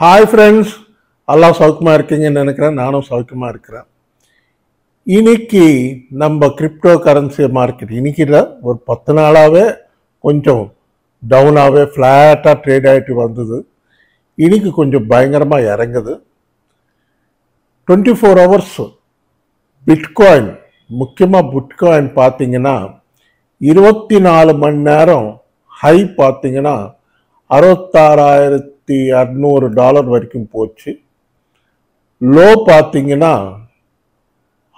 Hi friends, எல்லாம் சௌக்கியமாக இருக்கீங்கன்னு நினைக்கிறேன். நானும் சௌக்கியமாக இருக்கிறேன். இன்னைக்கு நம்ம கிரிப்டோ கரன்சி மார்க்கெட் இன்னைக்கு ஒரு 10 நாளாகவே கொஞ்சம் டவுனாகவே ஃப்ளாட்டாக ட்ரேட் ஆகிட்டு வந்தது. இன்னைக்கு கொஞ்சம் பயங்கரமாக இறங்குது. 24 ஹவர்ஸ் பிட்காயின், முக்கியமாக பிட்காயின் பார்த்தீங்கன்னா 24 மணி நேரம் ஹை பார்த்தீங்கன்னா $66,200 வரைக்கும் போச்சு. லோ பார்த்தீங்கன்னா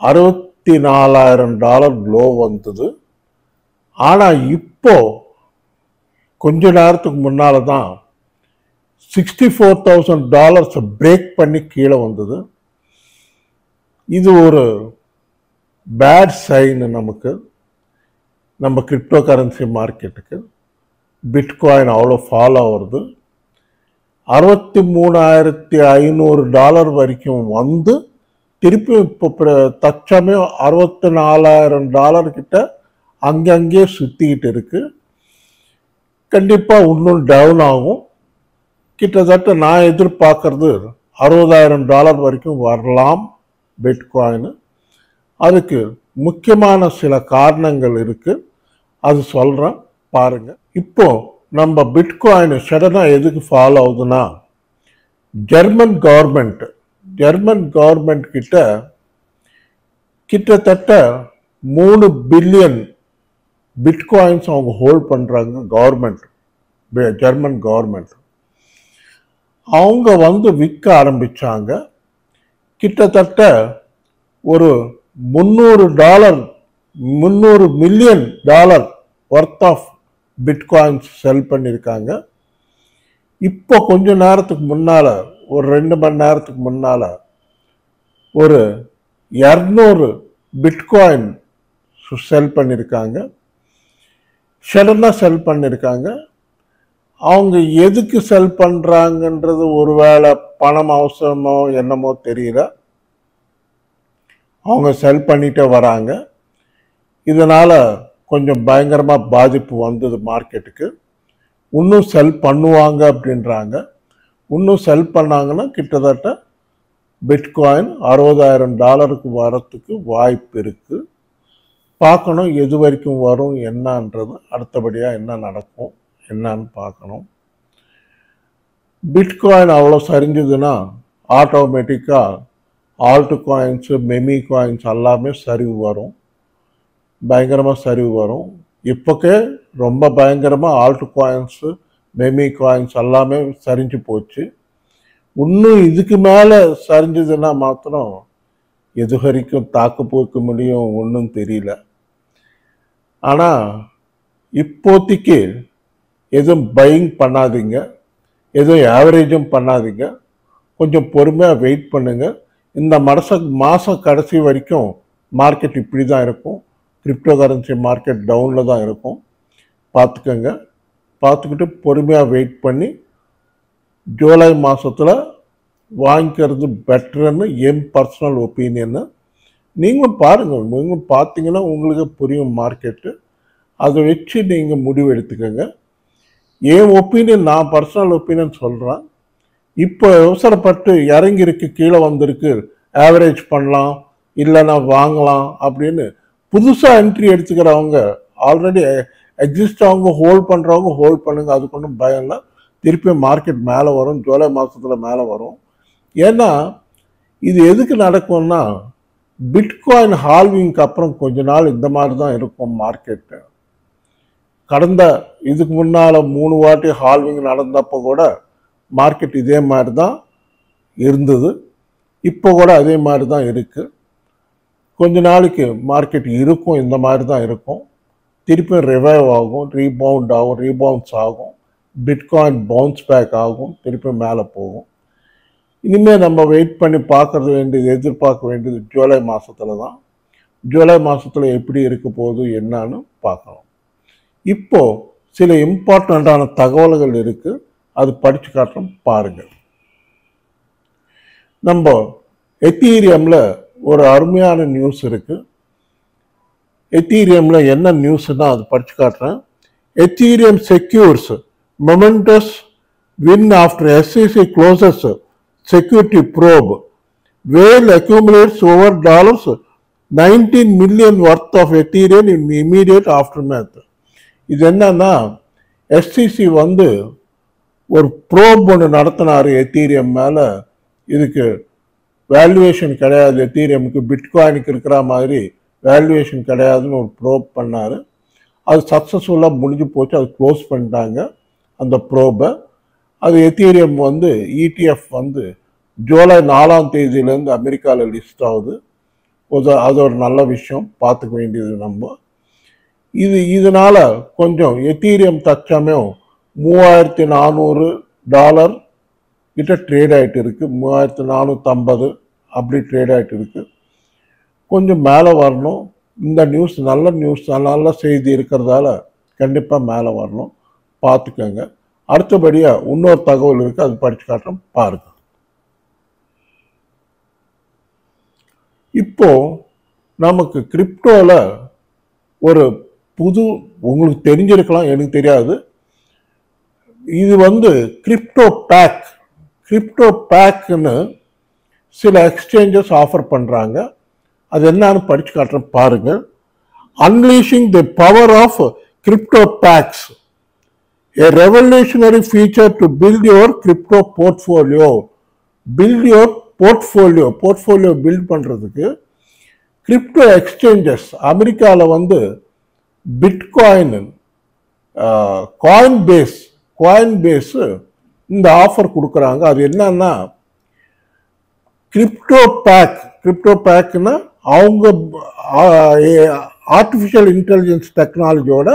$64,000 லோ வந்தது. ஆனால் இப்போ கொஞ்ச நேரத்துக்கு முன்னால தான் $64,000 பிரேக் பண்ணி கீழே வந்தது. இது ஒரு பேட் சைன் நமக்கு, நம்ம கிரிப்டோ கரன்சி மார்க்கெட்டுக்கு. பிட்காயின் அவ்வளோ ஃபாலோ ஆகுறது. $63,500 வரைக்கும் வந்து திருப்பி இப்போ தற்சமயம் $64,000 கிட்ட அங்கங்கே சுற்றிக்கிட்டு இருக்கு. கண்டிப்பாக இன்னும் டவுன் ஆகும். கிட்டத்தட்ட நான் எதிர்பார்க்கறது $60,000 வரைக்கும் வரலாம் பிட்காயின். அதுக்கு முக்கியமான சில காரணங்கள் இருக்கு, அது சொல்கிறேன் பாருங்க. இப்போ நம்ம பிட்காயின் சடனாக எதுக்கு ஃபாலோ ஆகுதுன்னா, ஜெர்மன் கவர்மெண்ட் கிட்டத்தட்ட 3 பில்லியன் பிட்காயின்ஸ் அவங்க ஹோல்ட் பண்ணுறாங்க. ஜெர்மன் கவர்மெண்ட் அவங்க வந்து விற்க ஆரம்பிச்சாங்க. கிட்டத்தட்ட ஒரு $300 மில்லியன் ஒர்த் ஆஃப் பிட்காயின்ஸ் செல் பண்ணியிருக்காங்க. இப்போ கொஞ்ச நேரத்துக்கு முன்னால், ஒரு 2 மணி நேரத்துக்கு முன்னால் ஒரு 200 பிட்காயின் செல் பண்ணியிருக்காங்க. சடனாக செல் பண்ணியிருக்காங்க. அவங்க எதுக்கு செல் பண்ணுறாங்கன்றது ஒருவேளை பணம் அவசரமோ என்னமோ தெரியல, அவங்க செல் பண்ணிட்டே வராங்க. இதனால் கொஞ்சம் பயங்கரமாக பாதிப்பு வந்தது மார்க்கெட்டுக்கு. இன்னும் செல் பண்ணுவாங்க அப்படின்றாங்க. இன்னும் செல் பண்ணாங்கன்னா கிட்டத்தட்ட பிட்காயின் $60,000 வரத்துக்கு வாய்ப்பு இருக்குது. பார்க்கணும் எது வரைக்கும் வரும் என்னன்றது, அடுத்தபடியாக என்ன நடக்கும் என்னன்னு பார்க்கணும். பிட்காயின் அவ்வளோ சரிஞ்சதுன்னா ஆட்டோமேட்டிக்காக ஆல்ட் காயின்ஸு, மெமி காயின்ஸ் எல்லாமே சரிவு வரும், பயங்கரமாக சரிவு வரும். இப்போக்கே ரொம்ப பயங்கரமாக ஆல்ட் காயின்ஸு, மெமி காயின்ஸ் எல்லாமே சரிஞ்சு போச்சு. இன்னும் இதுக்கு மேலே சரிஞ்சதுன்னா மாத்திரம் எது வரைக்கும் தாக்கு போக்க முடியும் ஒன்றும் தெரியல. ஆனால் இப்போதைக்கு எதுவும் பையிங் பண்ணாதீங்க, எதுவும் ஆவரேஜும் பண்ணாதீங்க. கொஞ்சம் பொறுமையாக வெயிட் பண்ணுங்க. இந்த மாதம் கடைசி வரைக்கும் மார்க்கெட் இப்படி தான் இருக்கும். கிரிப்டோ கரன்சி மார்க்கெட் டவுனில் தான் இருக்கும். பார்த்துக்கோங்க. பார்த்துக்கிட்டு பொறுமையாக வெயிட் பண்ணி ஜூலை மாதத்தில் வாங்கிக்கிறது பெட்டர்னு என் பர்சனல் ஒப்பீனியன்னு. நீங்களும் பாருங்கள், நீங்கள் பார்த்தீங்கன்னா உங்களுக்கு புரியும் மார்க்கெட்டு. அதை வச்சு நீங்கள் முடிவு எடுத்துக்கோங்க. என் ஒப்பீனியன், நான் பர்சனல் ஒப்பீனியன் சொல்கிறேன். இப்போ அவசரப்பட்டு இறங்கிருக்கு, கீழே வந்திருக்கு, ஆவரேஜ் பண்ணலாம் இல்லைன்னா வாங்கலாம் அப்படின்னு புதுசாக என்ட்ரி எடுத்துக்கிறவங்க, ஆல்ரெடி எக்ஸிஸ்ட் அவங்க ஹோல்ட் பண்ணுறவங்க ஹோல்ட் பண்ணுங்க, அதுக்கு ஒன்றும் பயம் இல்லை. திருப்பி மார்க்கெட் மேலே வரும், ஜூலை மாதத்தில் மேலே வரும். ஏன்னா இது எதுக்கு நடக்கும்னா, பிட்காயின் ஹால்விங்க்கு அப்புறம் கொஞ்ச நாள் இந்த மாதிரி தான் இருக்கும் மார்க்கெட்டு. கடந்த இதுக்கு முன்னால் 3 வாட்டி ஹால்விங் நடந்தப்போ கூட மார்க்கெட் இதே மாதிரி தான் இருந்தது. இப்போ கூட அதே மாதிரி தான் இருக்குது. கொஞ்ச நாளைக்கு மார்க்கெட் இருக்கும், இந்த மாதிரி தான் இருக்கும். திருப்பி ரிவைவ் ஆகும், ரீபவுண்ட்ஸ் ஆகும், பிட்காயின் பவுன்ஸ் பேக் ஆகும், திருப்பி மேலே போகும். இனிமேல் நம்ம வெயிட் பண்ணி எதிர்பார்க்க வேண்டியது ஜூலை மாதத்தில் தான். ஜூலை மாதத்தில் எப்படி இருக்க போகுது என்னன்னு பார்க்கலாம். இப்போ சில இம்பார்ட்டண்ட்டான தகவல்கள் இருக்குது, அது படித்து காட்டுறோம் பாருங்கள். நம்ம எத்தீரியமில் ஒரு அருமையான நியூஸ் இருக்குது. எத்தீரியமில் என்ன நியூஸ்னா அது படித்து காட்டுறேன். Ethereum secures momentous win after SEC closes security probe. Whale accumulates over $19 million worth of Ethereum in immediate aftermath. இது என்னன்னா எஸ்சிசி வந்து ஒரு ப்ரோப் ஒன்று நடத்தினார் எத்தீரியம் மேலே. இதுக்கு வேல்யூவேஷன் கிடையாது, எத்தீரியமுக்கு பிட்காயினுக்கு இருக்கிற மாதிரி வேல்யூவேஷன் கிடையாதுன்னு ஒரு ப்ரோப் பண்ணார். அது சக்ஸஸ்ஃபுல்லாக முடிஞ்சு போச்சு, அது க்ளோஸ் பண்ணிட்டாங்க அந்த ப்ரோபை. அது எத்தீரியம் வந்து இடிஎஃப் வந்து ஜூலை 4ஆம் தேதியிலேருந்து அமெரிக்காவில் லிஸ்ட் ஆகுது. அது ஒரு நல்ல விஷயம், பார்த்துக்க வேண்டியது நம்ம. இதனால கொஞ்சம் எத்தீரியம் தற்சமயம் $3400 கிட்ட ட்ரேட் ஆகிட்டு இருக்கு, 3450 அப்படி ட்ரேட் ஆகிட்டு இருக்கு. கொஞ்சம் மேலே வரணும். இந்த நியூஸ் நல்ல நியூஸ், நல்ல செய்தி இருக்கிறதால கண்டிப்பாக மேலே வரணும், பார்த்துக்கோங்க. அடுத்தபடியாக இன்னொரு தகவல் இருக்குது, அது படித்து காட்டுறோம் பாருங்க. இப்போ நமக்கு கிரிப்டோவில் ஒரு புது, உங்களுக்கு தெரிஞ்சிருக்கலாம், எனக்கு தெரியாது, இது வந்து கிரிப்டோ பேக்னு சில எக்ஸ்சேஞ்சஸ் ஆஃபர் பண்ணுறாங்க. அது என்னன்னு படித்து காட்டுறேன் பாருங்க. Unleashing the power of crypto packs, a revolutionary feature to build your crypto portfolio. portfolio build பண்றதுக்கு கிரிப்டோ எக்ஸ்சேஞ்சஸ் அமெரிக்காவில் வந்து பிட்காயின், காயின் பேஸ் இந்த ஆஃபர் கொடுக்குறாங்க. அது என்னன்னா கிரிப்டோ பேக்னா அவங்க ஆர்டிஃபிஷியல் இன்டெலிஜென்ஸ் டெக்னாலஜியோட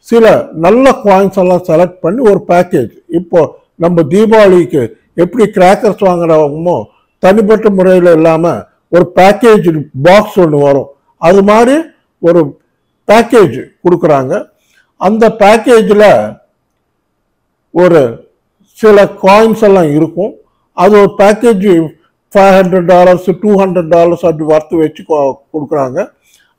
சில நல்ல காயின்ஸ் எல்லாம் செலக்ட் பண்ணி ஒரு பேக்கேஜ். இப்போ நம்ம தீபாவளிக்கு எப்படி கிராக்கர்ஸ் வாங்குறோமோ தனிப்பட்ட முறையில் இல்லாமல் ஒரு பேக்கேஜ் பாக்ஸ் ஒன்று வரும், அது மாதிரி ஒரு பேக்கேஜ் கொடுக்குறாங்க. அந்த பேக்கேஜில் ஒரு சில காயின்ஸ் எல்லாம் இருக்கும். அது ஒரு பேக்கேஜ் $500 $200 அப்படி வர்த்து வச்சு கொடுக்குறாங்க.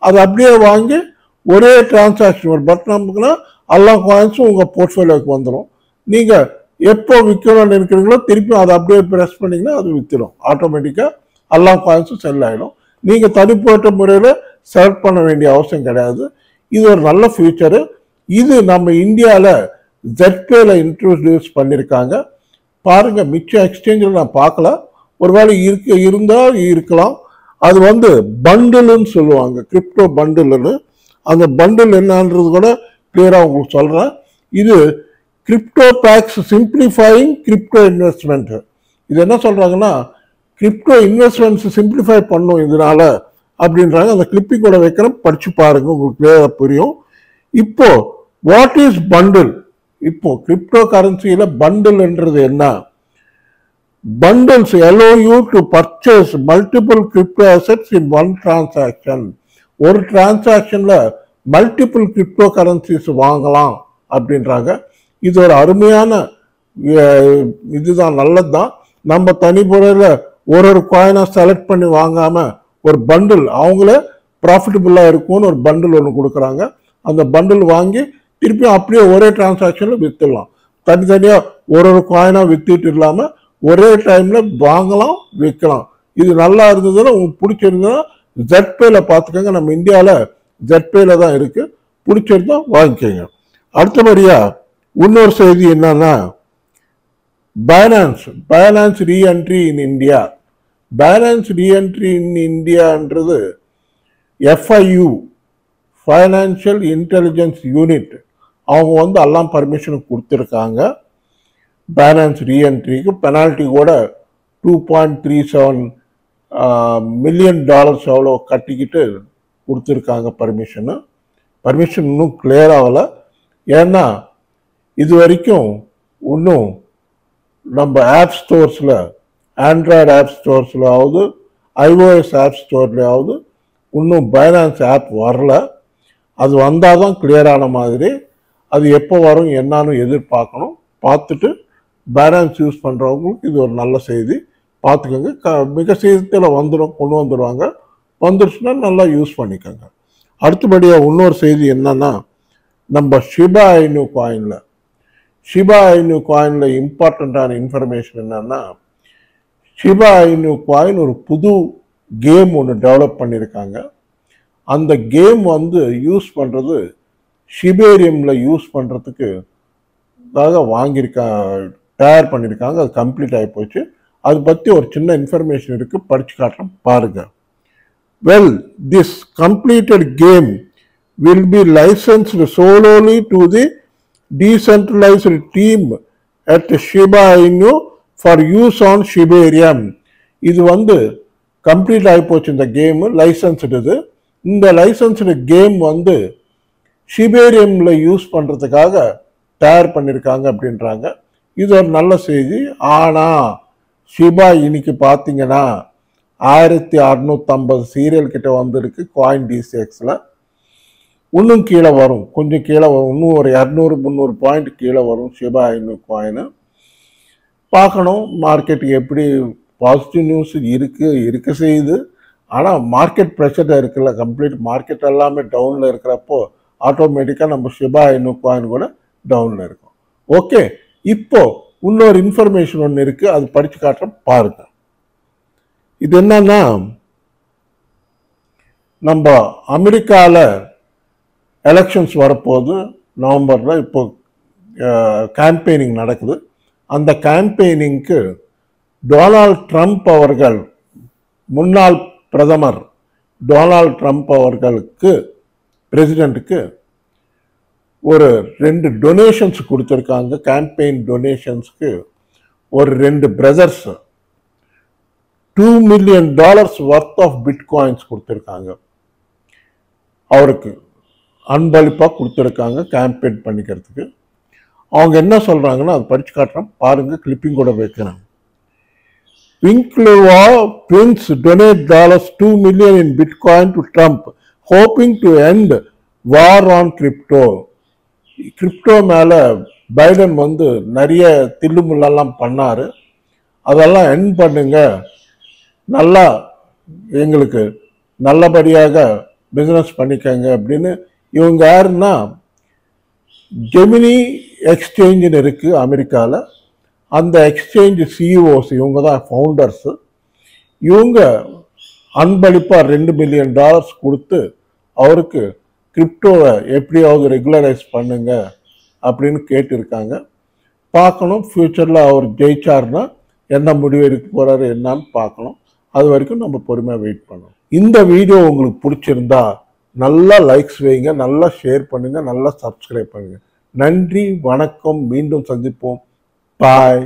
அது அப்படியே வாங்கி ஒரே டிரான்சாக்ஷன், ஒரு பட்டன் அமுக்குனா எல்லா காயின்ஸும் உங்கள் போர்ட்ஃபோலியோக்கு வந்துடும். நீங்கள் எப்போ விற்கணும்னு நினைக்கிறீங்களோ திருப்பி அதை அப்படியே ப்ரெஸ் பண்ணிங்கன்னா அது விற்றுடும், ஆட்டோமேட்டிக்காக எல்லா காயின்ஸும் செல் ஆகிடும். நீங்கள் தனிப்பட்ட முறையில் செலக்ட் பண்ண வேண்டிய அவசியம் கிடையாது. இது ஒரு நல்ல ஃபியூச்சரு. இது நம்ம இந்தியாவில் ZPayல இன்ட்ரோடியூஸ் பண்ணியிருக்காங்க பாருங்க. மிச்ச எக்ஸ்சேஞ்சில் நான் பார்க்கல, ஒருவேளை இருந்தால் இருக்கலாம். அது வந்து பண்டில்னு சொல்லுவாங்க, கிரிப்டோ பண்டில்னு. அந்த பண்டில் என்னன்றது கூட கிளியராக உங்களுக்கு சொல்கிறேன். இது crypto packs simplifying crypto investment. இது என்ன சொல்கிறாங்கன்னா கிரிப்டோ இன்வெஸ்ட்மெண்ட்ஸ் சிம்பிளிஃபை பண்ணும் இதனால அப்படின்றாங்க. அந்த கிளிப்பிங் கூட வைக்கிறேன், படித்து பாருங்க, உங்களுக்கு கிளியராக புரியும். இப்போ வாட் இஸ் பண்டில்? இப்போ கிரிப்டோ கரன்சியில் பண்டில்ன்றது என்ன? Bundles allow you to purchase multiple crypto assets in one transaction. ஒரு டிரான்சாக்ஷன்ல மல்டிபிள் கிரிப்டோ கரன்சிஸ் வாங்கலாம் அப்படின்றாங்க. இது ஒரு அருமையான இதுதான், நல்லதுதான். நம்ம தனிமுறையில் ஒரு காயினை செலக்ட் பண்ணி வாங்காம ஒரு பண்டில், அவங்களே ப்ராஃபிட்டபுளாக இருக்கும்னு ஒரு பண்டில் ஒன்று கொடுக்குறாங்க. அந்த பண்டில் வாங்கி திருப்பி அப்படியே ஒரே டிரான்சாக்ஷனில் விற்றுடலாம். தனித்தனியாக ஒரு காயினாக விற்றுட்டு இல்லாமல் ஒரே டைம்ல வாங்கலாம், விற்கலாம். இது நல்லா இருந்ததுன்னா, உங்களுக்கு பிடிச்சிருந்ததுன்னா ZPayல பார்த்துக்கோங்க. நம்ம இந்தியாவில் ZPayல தான் இருக்கு, பிடிச்சிருந்தா வாங்கிக்கோங்க. அடுத்தபடியா இன்னொரு செய்தி என்னன்னா finance re-entry in India. Finance re-entry in இந்தியான்றது FIU, ஃபைனான்சியல் இன்டெலிஜென்ஸ் யூனிட், அவங்க வந்து எல்லாம் பர்மிஷன் கொடுத்துருக்காங்க. பைனான்ஸ் ரீஎன்ட்ரிக்கு பெனால்ட்டி கூட $2.37 மில்லியன் எவ்வளோ கட்டிக்கிட்டு கொடுத்துருக்காங்க பர்மிஷன் இன்னும் கிளியர் ஆகலை. ஏன்னா இது வரைக்கும் இன்னும் நம்ம ஆப் ஸ்டோர்ஸில், ஆண்ட்ராய்டு ஆப் ஸ்டோர்ஸ்லாவது iOS ஆப் ஸ்டோர்லையாவது இன்னும் பைனான்ஸ் ஆப் வரல. அது வந்தால் தான் கிளியரான மாதிரி. அது எப்போ வரும் என்னான்னு எதிர்பார்க்கணும். பார்த்துட்டு பைனான்ஸ் யூஸ் பண்ணுறவங்களுக்கு இது ஒரு நல்ல செய்தி, பார்த்துக்கோங்க. மிக சீக்கிரத்தில் கொண்டு வந்துடுவாங்க. வந்துடுச்சுன்னா நல்லா யூஸ் பண்ணிக்கோங்க. அடுத்தபடியாக இன்னொரு செய்தி என்னன்னா, நம்ம ஷிபா இனு காயினில் ஷிபா ஐனு காயினில் இம்பார்ட்டண்ட்டான இன்ஃபர்மேஷன் என்னன்னா, ஷிபா ஐனு காயின் ஒரு புது கேம் ஒன்று டெவலப் பண்ணியிருக்காங்க. அந்த கேம் வந்து யூஸ் பண்ணுறது ஷிபேரியமில் யூஸ் பண்ணுறதுக்கு தயார் பண்ணியிருக்காங்க. அது கம்ப்ளீட் ஆகி போச்சு. அதை பற்றி ஒரு சின்ன இன்ஃபர்மேஷன் இருக்குது, படித்து காட்டுறேன் பாருங்க. Well, this completed game will be licensed solely to the decentralized team at Shiba Inu for use on Shibarium. இது வந்து கம்ப்ளீட் ஆகி போச்சு. இந்த கேம் லைசன்ஸ்டு. இது இந்த லைசன்ஸ்டு கேம் வந்து ஷிபேரியமில் யூஸ் பண்ணுறதுக்காக தயார் பண்ணியிருக்காங்க அப்படின்றாங்க. இது ஒரு நல்ல செய்தி. ஆனால் ஷிபா இன்னைக்கு பார்த்தீங்கன்னா 1650 சீரியல் கிட்ட வந்திருக்கு காயின் டிசிஎக்ஸில். இன்னும் கீழே வரும், கொஞ்சம் கீழே வரும், இன்னும் ஒரு 200-300 பாயிண்ட் கீழே வரும் ஷிபா இனு காயின். பார்க்கணும் மார்க்கெட்டுக்கு எப்படி. பாசிட்டிவ் நியூஸ் இருக்க செய்யுது. ஆனால் மார்க்கெட் ப்ரெஷர் இருக்குல்ல, கம்ப்ளீட் மார்க்கெட் எல்லாமே டவுனில் இருக்கிறப்போ ஆட்டோமேட்டிக்காக நம்ம ஷிபா இனு காயின் கூட டவுனில் இருக்கும். ஓகே, இப்போ இன்னொரு இன்ஃபர்மேஷன் ஒன்று இருக்குது, அது படித்து காட்டுறேன் பாருங்க. இது என்னன்னா, நம்ம அமெரிக்காவில் எலெக்ஷன்ஸ் வரப்போது நவம்பரில். இப்போ கேம்பெயினிங் நடக்குது. அந்த கேம்பெயினிங்க்கு டொனால்ட் ட்ரம்ப் அவர்கள், முன்னாள் பிரதமர் டொனால்ட் ட்ரம்ப் அவர்களுக்கு, பிரசிடென்ட்டுக்கு ஒரு 2 டொனேஷன்ஸ் கொடுத்துருக்காங்க. கேம்பெயின் டொனேஷன்ஸ்க்கு ஒரு 2 brothers $2 million worth of bitcoins கொடுத்துருக்காங்க. அவருக்கு அன்பளிப்பாக கொடுத்துருக்காங்க கேம்பெயின் பண்ணிக்கிறதுக்கு. அவங்க என்ன சொல்கிறாங்கன்னா அது படித்து காட்டுறேன் பாருங்க, கிளிப்பிங் கூட வைக்கிறேன். Winklevo twins donate $2 million in Bitcoin to Trump, hoping to end war on crypto. Crypto மேலே பைடன் வந்து நிறைய தில்லுமுள்ளெல்லாம் பண்ணார். அதெல்லாம் எண்ட் பண்ணுங்க, நல்லா எங்களுக்கு நல்லபடியாக பிஸ்னஸ் பண்ணிக்கங்க அப்படின்னு. இவங்க யாருன்னா, ஜெமினி எக்ஸ்சேஞ்சுன்னு இருக்குது அமெரிக்காவில். அந்த எக்ஸ்சேஞ்ச் சிஇஓஸ் இவங்க தான் ஃபவுண்டர்ஸு. இவங்க அன்பளிப்பாக $2 million கொடுத்து அவருக்கு கிரிப்டோவை எப்படியாவது ரெகுலரைஸ் பண்ணுங்க அப்படின்னு கேட்டிருக்காங்க. பார்க்கணும் ஃப்யூச்சரில் அவர் ஜெயிச்சார்னா என்ன முடிவு எடுக்க போகிறாரு என்னான்னு பார்க்கணும். அது வரைக்கும் நம்ம பொறுமையாக வெயிட் பண்ணணும். இந்த வீடியோ உங்களுக்கு பிடிச்சிருந்தா நல்லா லைக்ஸ் வைங்க, நல்லா ஷேர் பண்ணுங்கள், நல்லா சப்ஸ்கிரைப் பண்ணுங்கள். நன்றி, வணக்கம், மீண்டும் சந்திப்போம். பாய்.